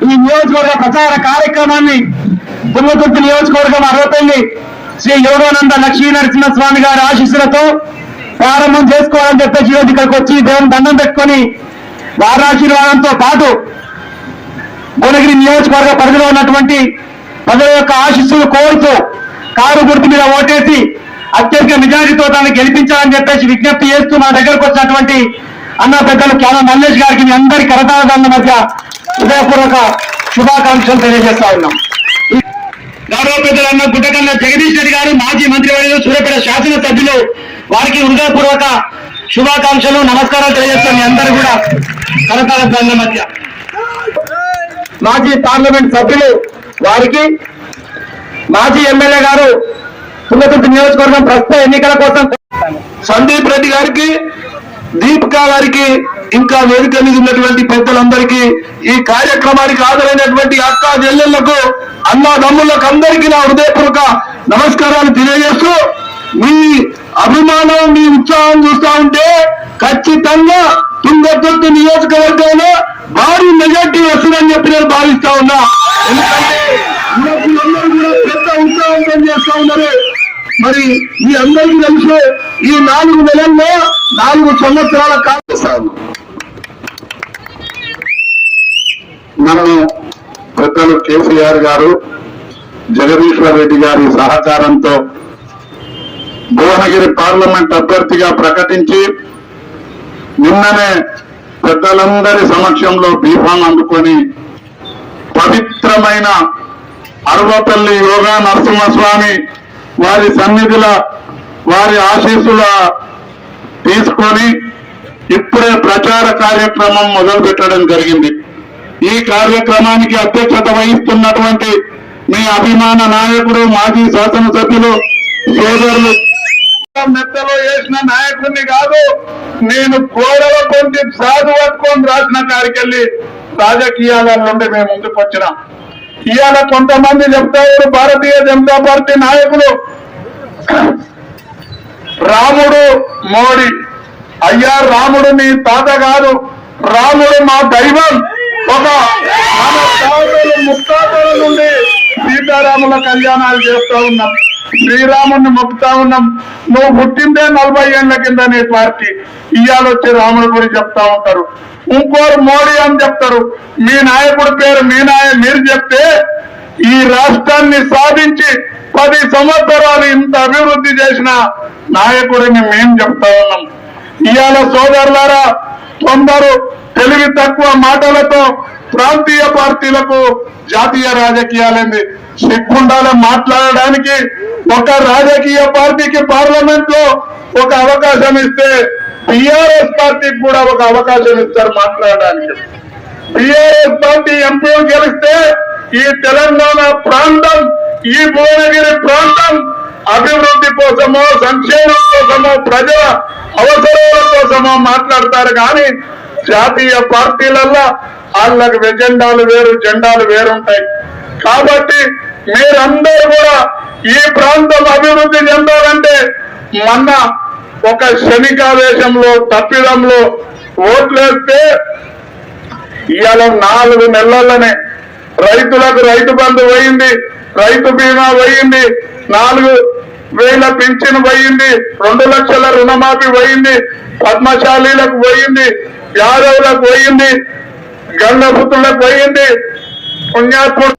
ఈ నియోజకవర్గ ప్రచార కార్యక్రమాన్ని తుంగతుర్తి నియోజకవర్గం 60 శ్రీ యోగానంద లక్ష్మీ నరసింహస్వామి గారి ఆశీస్సులతో ప్రారంభం చేసుకోవాలని చెప్పేసి ఈరోజు ఇక్కడికి వచ్చి దేవుని దండం పెట్టుకొని వారి ఆశీర్వాదంతో పాటు భువనగిరి నియోజకవర్గ పరిధిలో ఉన్నటువంటి ప్రజల యొక్క ఆశీస్సులు కోరుతూ కారు గుర్తు మీద ఓటేసి అత్యధిక మెజారిటీతో దాన్ని గెలిపించాలని చెప్పేసి విజ్ఞప్తి చేస్తూ మా దగ్గరకు వచ్చినటువంటి అన్న పెద్దలు క్యాన మల్లేష్ గారికి మీ అందరి కరతాళాల మధ్య హృదయపూర్వక శుభాకాంక్షలు తెలియజేస్తా ఉన్నాం. గౌరవ పెద్దలు అన్న గుడ్డకన్న జగదీష్ రెడ్డి గారు మాజీ మంత్రివర్యులు సూర్యాపేట శాసనసభ్యులు వారికి హృదయపూర్వక శుభాకాంక్షలు నమస్కారాలు తెలియజేస్తాం. మీ అందరూ కూడా కరతాళాల మధ్య మాజీ పార్లమెంట్ సభ్యులు వారికి మాజీ ఎమ్మెల్యే గారు తుంగతుర్తి నియోజకవర్గం ప్రస్తుత ఎన్నికల కోసం సందీప్ రెడ్డి గారికి దీపికా గారికి ఇంకా వేదిక మీద ఉన్నటువంటి పెద్దలందరికీ ఈ కార్యక్రమానికి హాజరైనటువంటి అక్క చెల్లెళ్లకు అన్నదమ్ములకు అందరికీ నా హృదయపూర్వక నమస్కారాలు తెలియజేస్తూ మీ అభిమానం మీ ఉత్సాహం చూస్తా ఉంటే ఖచ్చితంగా తుంగతుర్తి నియోజకవర్గంలో భారీ మెజార్టీ వస్తుందని చెప్పి నేను భావిస్తా ఉన్నా. ఎందుకంటే యువకులందరూ కూడా పెద్ద ఉత్సాహం చేస్తా ఉన్నారు. మరి మీ అందరికీ తెలుసు ఈ 4 నెలల్లో 4 సంవత్సరాల కాలం నన్ను పెద్దలు కేసీఆర్ గారు జగదీశ్వర్ రెడ్డి గారి సహకారంతో భువనగిరి పార్లమెంట్ అభ్యర్థిగా ప్రకటించి నిన్ననే పెద్దలందరి సమక్షంలో బీఫామ్ అందుకొని పవిత్రమైన అరవపల్లి యోగా నరసింహస్వామి వారి సన్నిధిలో వారి ఆశీస్సుల తీసుకొని ఇప్పుడే ప్రచార కార్యక్రమం మొదలు పెట్టడం జరిగింది. ఈ కార్యక్రమానికి అధ్యక్షత వహిస్తున్నటువంటి మీ అభిమాన నాయకుడు మాజీ శాసనసభ్యులు సోదరులు మెత్తలో వేసిన నాయకుడిని కాదు, నేను గోడల కొంచె సాధు పట్టుకొని రాసిన కాడికెళ్ళి రాజకీయాల నుండి మేము ముందుకు వచ్చినాం. ఇవాళ కొంతమంది చెప్తారు భారతీయ జనతా పార్టీ నాయకులు రాముడు మోడీ. అయ్యా రాముడు మీ తాత కాదు, రాముడు మా దైవం. ఒక ముక్తాతల నుండి సీతారాముల కళ్యాణాలు చేస్తూ ఉన్నాం, శ్రీరాముడిని మొక్కుతా ఉన్నాం. నువ్వు పుట్టిందే 40 ఏళ్ల కింద నీ పార్టీ, ఇవాళ వచ్చి రాముడి గురించి చెప్తా ఉంటారు. ఇంకోరు మోడీ అని చెప్తారు. మీ నాయకుడి పేరు మీరు చెప్తే ఈ రాష్ట్రాన్ని సాధించి 10 సంవత్సరాలు ఇంత అభివృద్ధి చేసిన నాయకుడిని మేం చెప్తా ఉన్నాం. ఇవాళ సోదరులారా, కొందరు తెలివి తక్కువ మాటలతో ప్రాంతీయ పార్టీలకు జాతీయ రాజకీయాలేంది సిగ్గుండాల మాట్లాడడానికి. ఒక రాజకీయ పార్టీకి పార్లమెంట్ లో ఒక అవకాశం ఇస్తే టిఆర్ఎస్ పార్టీకి కూడా ఒక అవకాశం ఇస్తారు మాట్లాడడానికి. టిఆర్ఎస్ పార్టీ ఎంపీ గెలిస్తే ఈ తెలంగాణ ప్రాంతం, ఈ భువనగిరి ప్రాంతం అభివృద్ధి కోసమో సంక్షేమం కోసమో ప్రజల అవసరాల కోసమో మాట్లాడతారు. కానీ జాతీయ పార్టీలల్లో వాళ్ళకి ఎజెండాలు వేరు, జెండాలు వేరుంటాయి. కాబట్టి మీరందరూ కూడా ఈ ప్రాంతం అభివృద్ధి చెందాలంటే మొన్న ఒక క్షణికావేశంలో తప్పిదంలో ఓట్లేస్తే ఇవాళ 4 నెలల్లోనే రైతులకు రైతు బంధు పోయింది, రైతు బీమా పోయింది, 4,000 పింఛను పోయింది, 2 లక్షల రుణమాఫీ పోయింది, పద్మశాలీలకు పోయింది, యాదవులకు పోయింది, గంగపుత్రులకు పోయింది, పుణ్యాత్ముడు